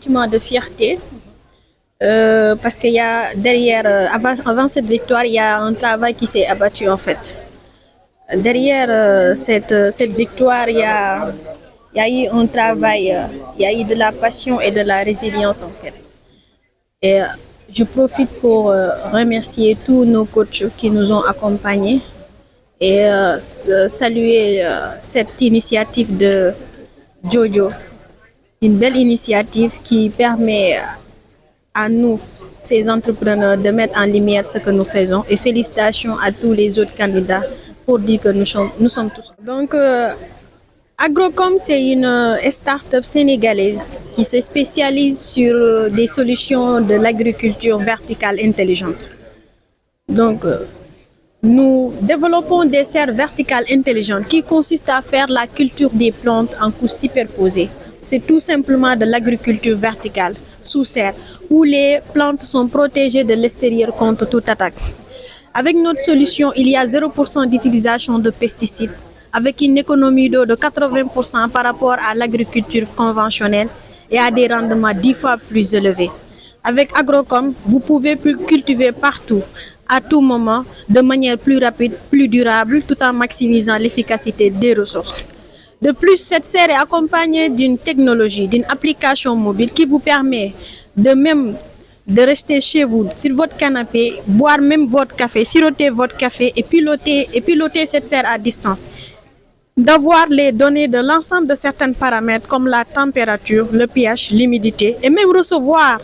sentiment de fierté parce qu'il y a derrière, avant cette victoire, il y a un travail qui s'est abattu en fait. Derrière cette victoire, il y a eu un travail, il y a eu de la passion et de la résilience en fait. Et je profite pour remercier tous nos coachs qui nous ont accompagnés et saluer cette initiative de Jojo, une belle initiative qui permet à nous, ces entrepreneurs, de mettre en lumière ce que nous faisons. Et félicitations à tous les autres candidats pour dire que nous sommes tous. Donc, Agrocom, c'est une start-up sénégalaise qui se spécialise sur des solutions de l'agriculture verticale intelligente. Donc, nous développons des serres verticales intelligentes qui consistent à faire la culture des plantes en couches superposées. C'est tout simplement de l'agriculture verticale sous serre où les plantes sont protégées de l'extérieur contre toute attaque. Avec notre solution, il y a 0% d'utilisation de pesticides avec une économie d'eau de 80% par rapport à l'agriculture conventionnelle et à des rendements 10 fois plus élevés. Avec Agrocom, vous pouvez cultiver partout, à tout moment, de manière plus rapide, plus durable, tout en maximisant l'efficacité des ressources. De plus, cette serre est accompagnée d'une technologie, d'une application mobile qui vous permet de rester chez vous, sur votre canapé, boire même votre café, siroter votre café et piloter cette serre à distance. D'avoir les données de l'ensemble de certains paramètres comme la température, le pH, l'humidité et même recevoir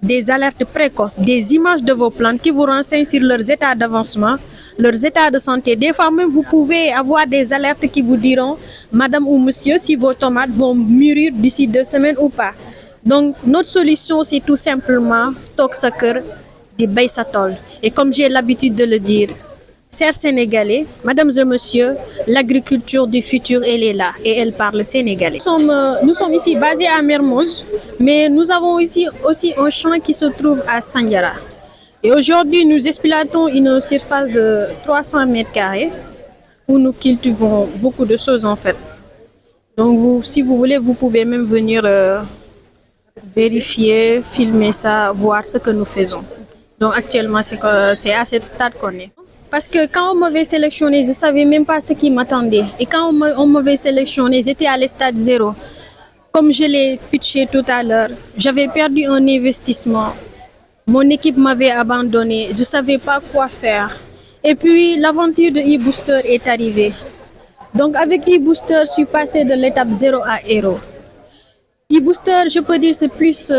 des alertes précoces, des images de vos plantes qui vous renseignent sur leurs états d'avancement, leurs états de santé. Des fois même, vous pouvez avoir des alertes qui vous diront, madame ou monsieur, si vos tomates vont mûrir d'ici 2 semaines ou pas. Donc, notre solution, c'est tout simplement Toxaker de Baïsatol. Et comme j'ai l'habitude de le dire, chers Sénégalais, mesdames et messieurs, l'agriculture du futur, elle est là et elle parle sénégalais. Nous sommes ici basés à Mermoz, mais nous avons ici aussi un champ qui se trouve à Sandiara. Et aujourd'hui, nous exploitons une surface de 300 mètres carrés où nous cultivons beaucoup de choses en fait. Donc, si vous voulez, vous pouvez même venir vérifier, filmer ça, voir ce que nous faisons. Donc, actuellement, c'est à cette stade qu'on est. Parce que quand on m'avait sélectionné, je ne savais même pas ce qui m'attendait. Et quand on m'avait sélectionné, j'étais à l'stade 0. Comme je l'ai pitché tout à l'heure, j'avais perdu un investissement. Mon équipe m'avait abandonné. Je ne savais pas quoi faire. Et puis, l'aventure de eBooster est arrivée. Donc, avec eBooster, je suis passée de l'étape 0 à héros. eBooster, je peux dire, c'est plus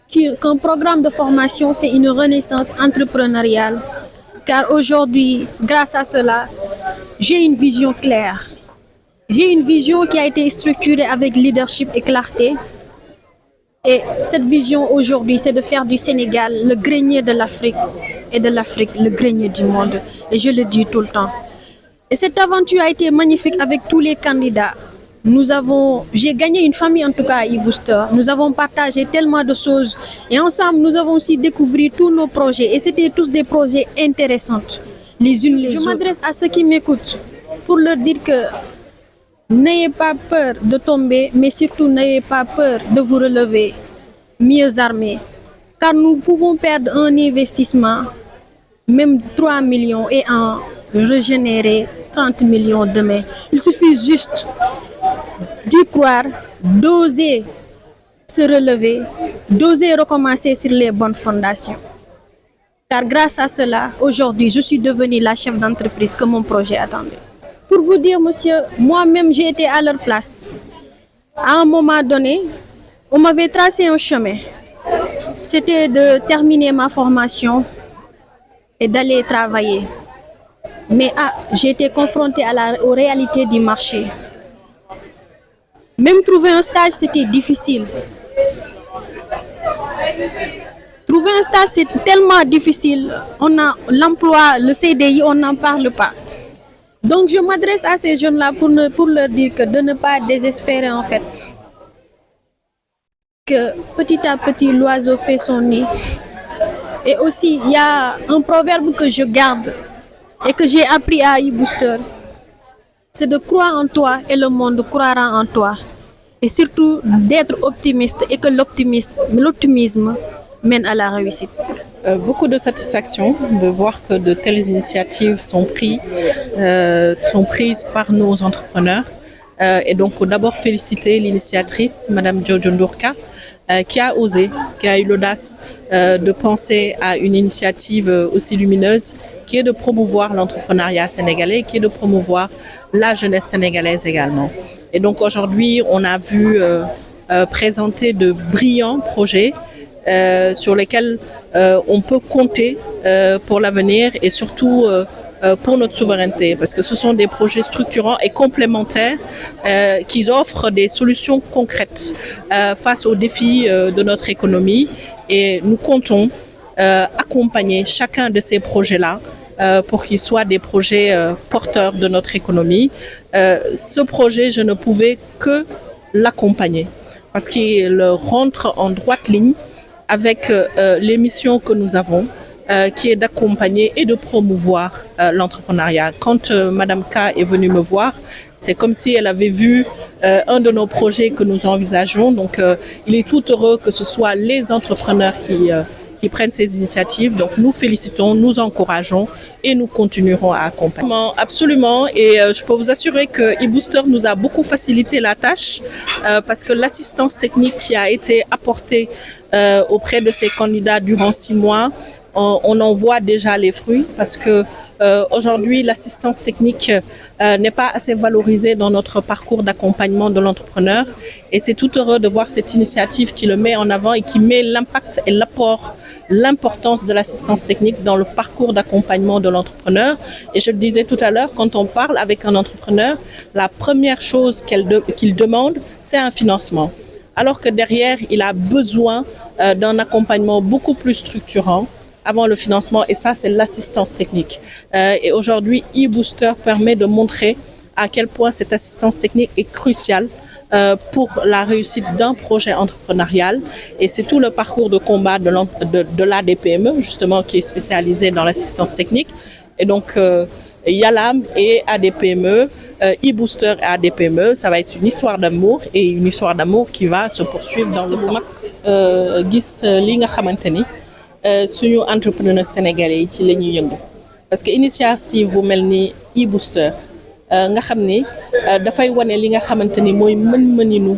qu'un programme de formation, c'est une renaissance entrepreneuriale. Car aujourd'hui, grâce à cela, j'ai une vision claire. J'ai une vision qui a été structurée avec leadership et clarté. Et cette vision aujourd'hui, c'est de faire du Sénégal le grenier de l'Afrique et de l'Afrique le grenier du monde. Et je le dis tout le temps. Et cette aventure a été magnifique avec tous les candidats. J'ai gagné une famille en tout cas à eBooster. Nous avons partagé tellement de choses et ensemble nous avons aussi découvert tous nos projets et c'était tous des projets intéressants les unes les autres. Je m'adresse à ceux qui m'écoutent pour leur dire que n'ayez pas peur de tomber, mais surtout n'ayez pas peur de vous relever mieux armés. Car nous pouvons perdre un investissement, même 3 millions et en régénérer 30 millions demain. Il suffit juste d'y croire, d'oser se relever, d'oser recommencer sur les bonnes fondations. Car grâce à cela, aujourd'hui, je suis devenue la chef d'entreprise que mon projet attendait. Pour vous dire, monsieur, moi-même, j'ai été à leur place. À un moment donné, on m'avait tracé un chemin. C'était de terminer ma formation et d'aller travailler. Mais j'ai été confrontée aux réalités du marché. Même trouver un stage, c'était difficile. Trouver un stage, c'est tellement difficile. L'emploi, le CDI, on n'en parle pas. Donc, je m'adresse à ces jeunes-là pour leur dire que de ne pas désespérer en fait. Que petit à petit, l'oiseau fait son nid. Et aussi, il y a un proverbe que je garde et que j'ai appris à eBooster. C'est de croire en toi et le monde croira en toi. et surtout d'être optimiste et que l'optimisme mène à la réussite. Beaucoup de satisfaction de voir que de telles initiatives sont prises par nos entrepreneurs. Et donc d'abord féliciter l'initiatrice, Madame Jojo Ndourka, qui a osé, qui a eu l'audace de penser à une initiative aussi lumineuse, qui est de promouvoir l'entrepreneuriat sénégalais, qui est de promouvoir la jeunesse sénégalaise également. Et donc aujourd'hui, on a vu présenter de brillants projets sur lesquels on peut compter pour l'avenir et surtout pour notre souveraineté, parce que ce sont des projets structurants et complémentaires qui offrent des solutions concrètes face aux défis de notre économie. Et nous comptons accompagner chacun de ces projets-là pour qu'ils soient des projets porteurs de notre économie. Ce projet, je ne pouvais que l'accompagner parce qu'il rentre en droite ligne avec les missions que nous avons, qui est d'accompagner et de promouvoir l'entrepreneuriat. Quand Madame K est venue me voir, c'est comme si elle avait vu un de nos projets que nous envisageons. Donc, il est tout heureux que ce soit les entrepreneurs qui prennent ces initiatives. Donc, nous félicitons, nous encourageons et nous continuerons à accompagner. Absolument. Et je peux vous assurer que eBooster nous a beaucoup facilité la tâche parce que l'assistance technique qui a été apportée auprès de ces candidats durant 6 mois, on en voit déjà les fruits parce que aujourd'hui, l'assistance technique n'est pas assez valorisée dans notre parcours d'accompagnement de l'entrepreneur. Et c'est tout heureux de voir cette initiative qui le met en avant et qui met l'impact et l'apport, l'importance de l'assistance technique dans le parcours d'accompagnement de l'entrepreneur. Et je le disais tout à l'heure, quand on parle avec un entrepreneur, la première chose qu'il demande, c'est un financement. Alors que derrière, il a besoin d'un accompagnement beaucoup plus structurant avant le financement, et ça, c'est l'assistance technique. Et aujourd'hui, eBooster permet de montrer à quel point cette assistance technique est cruciale pour la réussite d'un projet entrepreneurial. Et c'est tout le parcours de combat de l'ADPME, justement, qui est spécialisé dans l'assistance technique. Et donc, Yalam et ADPME, eBooster et ADPME, ça va être une histoire d'amour et une histoire d'amour qui va se poursuivre dans le temps. Gis li nga xamanteni suñu entrepreneur sénégalais yi ci la ñuy yëngu parce que initiative bu mel ni eBooster nga xam ni dafay wane li nga xamante ni mooy mën-mëninu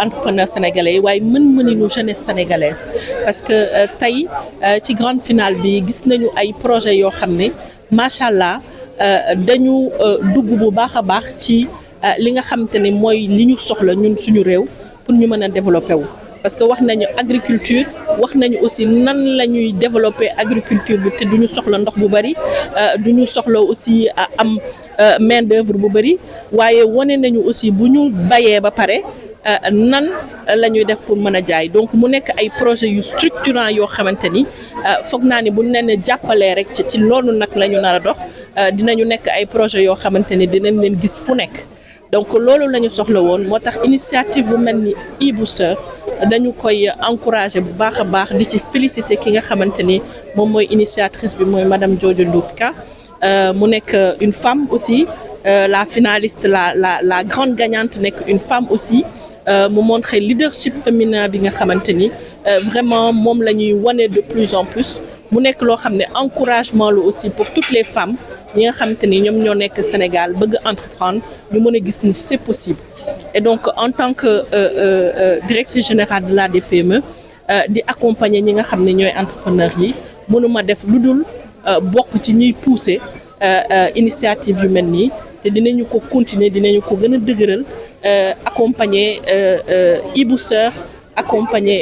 entrepreneur sénégalais yi waaye mën-mëninu jeunesse sénégalaise parce que tey ci grande finale bi gis nañu ay projets yoo xam ne macha allah dañu dugg bu baax a baax ci li nga xamante ni mooy li ñu soxla ñun suñu réew pour ñu mën a développer wu. Parce que wax nañu agriculture wax nañu aussi nan la ñuy développer agriculture bi te duñu soxla ndox bu bari duñu soxla aussi am main d'œuvre bu bari waaye wane nañu aussi bu ñu bayee ba pare nan la ñuy def pour mën a jaay donc mu nekk ay projets yu structurants yoo xamante ni foog naa ni bu ñu leen jàppalee rek ci loolu nag la ñu nar a dox dinañu nekk ay projets yoo xamante ni dinañ leen gis fu nekk donc loolu la ñu soxla woon moo tax initiative bu mel ni eBooster dañu koy encourager bu baax a baax di ci féliciter ki nga xamante ni moom mooy initiatrice bi mooy madame Jojo Ndourka mu nekk une femme aussi la finaliste la grande gagnante nekk une femme aussi mu montrer leadership féminin bi nga xamante ni vraiment moom la ñuy wane de plus en plus mu nekk loo xam ne encouragement la aussi pour toutes les femmes ñi nga xamante ni ñoom ñoo nekk Sénégal bëgg entreprendre ñu mën a gis ni c'est possible. Et donc en tant que directrice générale de l'ADPME di accompagner ñi nga xam ne ñooy entrepreneurs yi mënuma def lu dul bokk ci ñuy pousser initiative yu mel nii te dinañu ko continuer dinañu ko gën a dëgëral accompagner eBooster accompagner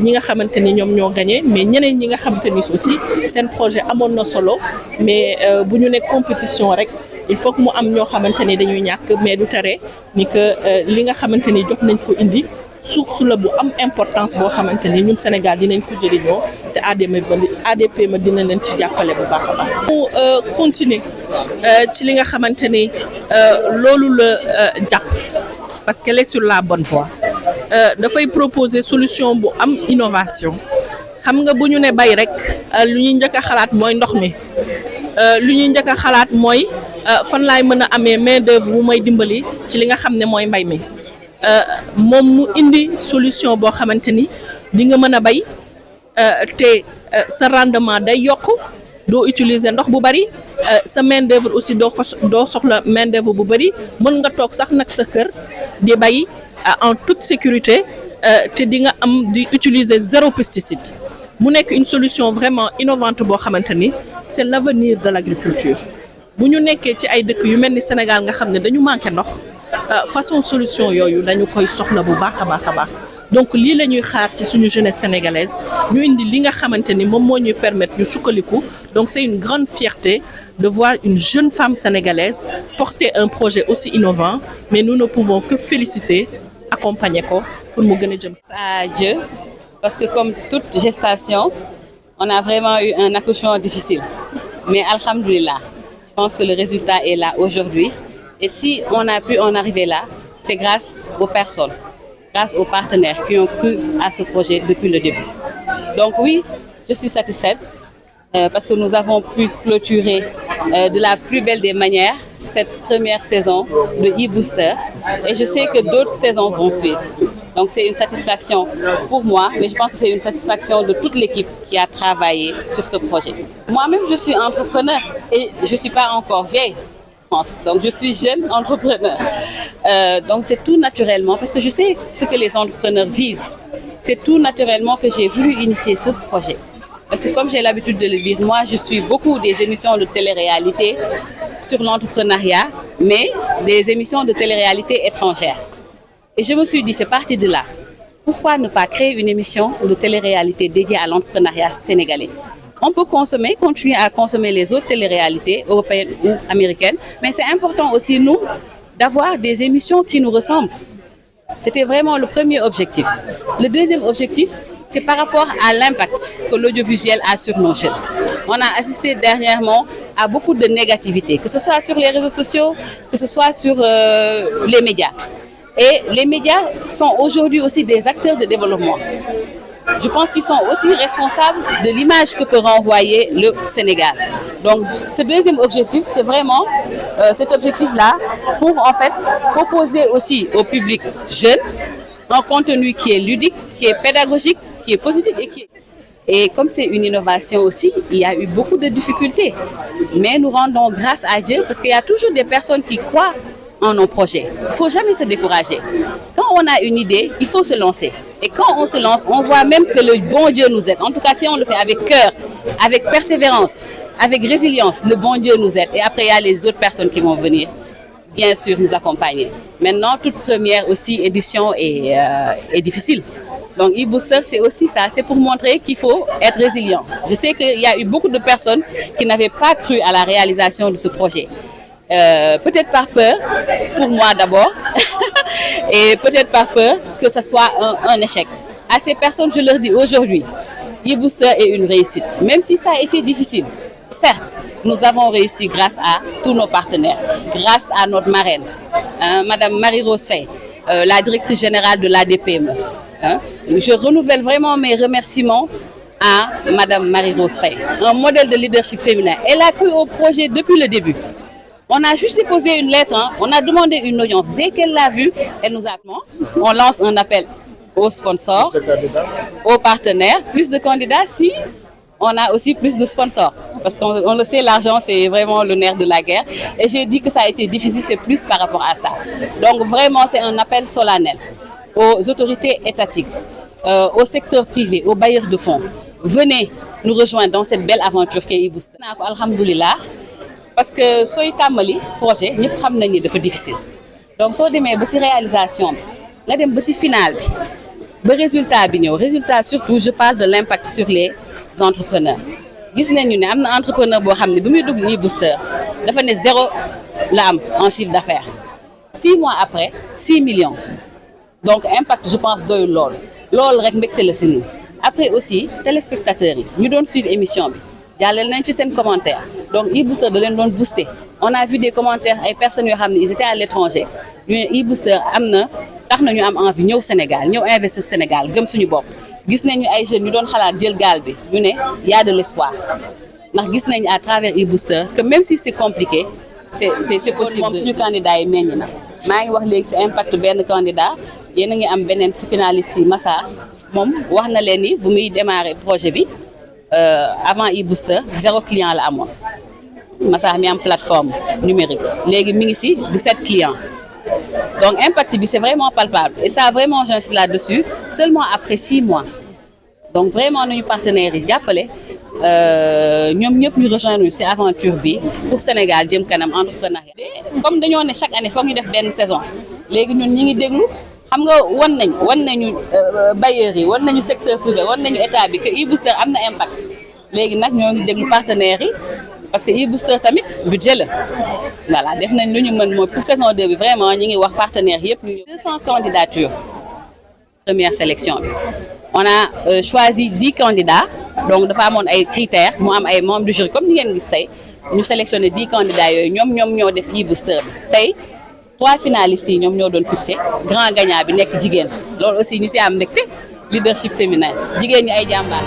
ñi nga xamante ni ñoom ñoo gagné mais ñeneen ñi nga xamante ni aussi seen projet amoon na solo mais bu ñu nekk compétition rek il faut que mu am ñoo xamante ni dañuy ñàkk mais du tere ni que li nga xamante ni jot nañ ko indi source la bu am importance boo xamante ni ñun Sénégal dinañ ko jëriñoo te ADPME dina leen ci jàppale bu baax a baax. mu continuer ci li nga xamante ni loolu la jàpp parce qu'elle est sur la bonne voie dafay proposer solution bu am innovation xam nga bu ñu ne bay rek lu ñuy njëkk a xalaat mooy ndox mi lu ñuy njëkk a xalaat mooy fan laay mën a amee main d'œuvre bu may dimbali ci li nga xam ne mooy mbay mi moom mu indi solution boo xamante ni di nga mën a bay te sa rendement day yokk doo utiliser ndox bu bari sa main d'œuvre aussi doo soxla main d'œuvre bu bari mën nga toog sax nag sa kër di bay en toute sécurité te di nga am di utiliser 0 pesticide mu nekk une solution vraiment innovante boo xamante ni c'est l'avenir de l'agriculture bu ñu nekkee ci ay dëkk yu mel ni Sénégal nga xam ne dañu manqué ndox façon solution yooyu dañu koy soxla bu baax a baax a baax donc lii la ñuy xaar ci suñu jeunesse sénégalaise ñu indi li nga xamante ni moom moo ñuy permettre ñu sukkaliku donc c'est une grande fierté de voir une jeune femme sénégalaise porter un projet aussi innovant mais nous ne pouvons que féliciter accompagner ko pour mu gën a jëm. À Dieu, parce que comme toute gestation, on a vraiment eu un accouchement difficile. Mais alhamdoulilah, je pense que le résultat est là aujourd'hui. Et si on a pu en arriver là, c'est grâce aux personnes, grâce aux partenaires qui ont cru à ce projet depuis le début. Donc oui, je suis satisfaite parce que nous avons pu clôturer de la plus belle des manières cette première saison de e-Booster. Et je sais que d'autres saisons vont suivre. Donc c'est une satisfaction pour moi, mais je pense que c'est une satisfaction de toute l'équipe qui a travaillé sur ce projet. Moi-même, je suis entrepreneur et je ne suis pas encore vieille. Donc je suis jeune entrepreneur. Donc c'est tout naturellement, parce que je sais ce que les entrepreneurs vivent. C'est tout naturellement que j'ai voulu initier ce projet. Parce que comme j'ai l'habitude de le dire, moi je suis beaucoup des émissions de télé-réalité sur l'entrepreneuriat, mais des émissions de télé-réalité étrangères. Et je me suis dit, c'est parti de là. Pourquoi ne pas créer une émission de télé-réalité dédiée à l'entrepreneuriat sénégalais? On peut consommer, continuer à consommer les autres télé-réalités européennes ou américaines, mais c'est important aussi, nous, d'avoir des émissions qui nous ressemblent. C'était vraiment le premier objectif. Le deuxième objectif, c'est par rapport à l'impact que l'audiovisuel a sur nos jeunes. On a assisté dernièrement à beaucoup de négativité, que ce soit sur les réseaux sociaux, que ce soit sur les médias. Et les médias sont aujourd'hui aussi des acteurs de développement. Je pense qu'ils sont aussi responsables de l'image que peut renvoyer le Sénégal. Donc ce deuxième objectif, c'est vraiment cet objectif-là pour en fait proposer aussi au public jeune un contenu qui est ludique, qui est pédagogique, qui est positif et qui est... Et comme c'est une innovation aussi, il y a eu beaucoup de difficultés. Mais nous rendons grâce à Dieu parce qu'il y a toujours des personnes qui croient en nos projets. Il ne faut jamais se décourager. Quand on a une idée, il faut se lancer. Et quand on se lance, on voit même que le bon Dieu nous aide. En tout cas, si on le fait avec cœur, avec persévérance, avec résilience, le bon Dieu nous aide. Et après, il y a les autres personnes qui vont venir, bien sûr, nous accompagner. Maintenant, toute première aussi édition est difficile. Donc, e-Booster, c'est aussi ça. C'est pour montrer qu'il faut être résilient. Je sais qu'il y a eu beaucoup de personnes qui n'avaient pas cru à la réalisation de ce projet. Peut-être par peur, pour moi d'abord, et peut-être par peur que ce soit un échec. À ces personnes, je leur dis aujourd'hui, e-Booster est une réussite. Même si ça a été difficile, certes, nous avons réussi grâce à tous nos partenaires, grâce à notre marraine, Madame Marie-Rose Faye, la directrice générale de l'ADPME. Je renouvelle vraiment mes remerciements à Madame Marie-Rose Faye, un modèle de leadership féminin. Elle a cru au projet depuis le début. On a juste déposé une lettre, on a demandé une audience. Dès qu'elle l'a vue, elle nous a... On lance un appel aux sponsors, aux partenaires, plus de candidats si on a aussi plus de sponsors. Parce qu'on le sait, l'argent, c'est vraiment le nerf de la guerre. Et j'ai dit que ça a été difficile, c'est plus par rapport à ça. Donc vraiment, c'est un appel solennel aux autorités étatiques, au secteur privé, aux bailleurs de fonds. Venez nous rejoindre dans cette belle aventure qu'est e-Booster. Alhamdoulilah. Parce que sooy tàmbali projet ñëpp xam nañ ni dafa difficile donc soo demee ba ci réalisation bi nga dem ba ci final bi ba résultat bi ñëw résultat surtout je parle de l'impact sur les entrepreneurs gis nañu ne am na entrepreneur boo xam ne bi muy dugg e-Booster dafa ne 0 la am en chiffre d'affaires 6 mois après 6 millions donc impact je pense doyul loolu rek mbégte la ci ñun après aussi téléspectateurs yi ñu doon suivre émission bi jàllale nañ fi seen commentaire donc e-Booster da leen doon booster on a vu des commentaires ay personnes yoo xam ne ils étaient à l'étranger ñu ne e-Booster am na tax na ñu am envie ñëw Sénégal ñëw investir Sénégal gëm suñu bopp gis nañu ay jeunes ñu doon xalaat jël gaal bi ñu ne y a de l'espoir ndax gis nañu à travers e-Booster que même si c'est compliqué c'est possible moom suñu candidat yi meññ na maa ngi wax léegi ci impact benn candidat yéen a ngi am beneen ci finaliste yi Massa moom wax na leen ni bu muy démarrer projet bi avant e-booster 0 client la amoon Massa mi am plateforme numérique léegi mi ngi ci 17 clients donc impact bi c'est vraiment palpable et ça vraiment j'insiste là-dessus seulement après 6 mois donc vraiment nañu partenaires yi jàppale ñoom ñëpp ñu rejoindre ci aventure bi pour Sénégal jëm kanam entrepreneuriat comme dañoo ne chaque année foog ñu def benn saison léegi ñun ñi ngi déglu xam nga wan nañu bailleurs yi wan nañu secteur privé wan nañu état bi que e-booster am na impact léegi nag ñoo ngi déglu partenaires yi parce que e-booster tamit budget la voilà def nañ lu ñu mën mooy pour saison 2 bi vraiment ñi ngi wax partenaires yëpp ñu 200 candidatures première sélection bi on a choisi 10 candidats donc dafa amoon ay critères mu am ay membres du jury comme ni ngeen gis tey ñu sélectionné 10 candidats yooyu ñoom ñoo def e-booster bi tey 3 finalistes yi ñoom ñoo doon pitché grand gagnant bi nekk jigéen loolu aussi ñu ci am mbégte leadership féminin jigéen ñi ay jàmbaar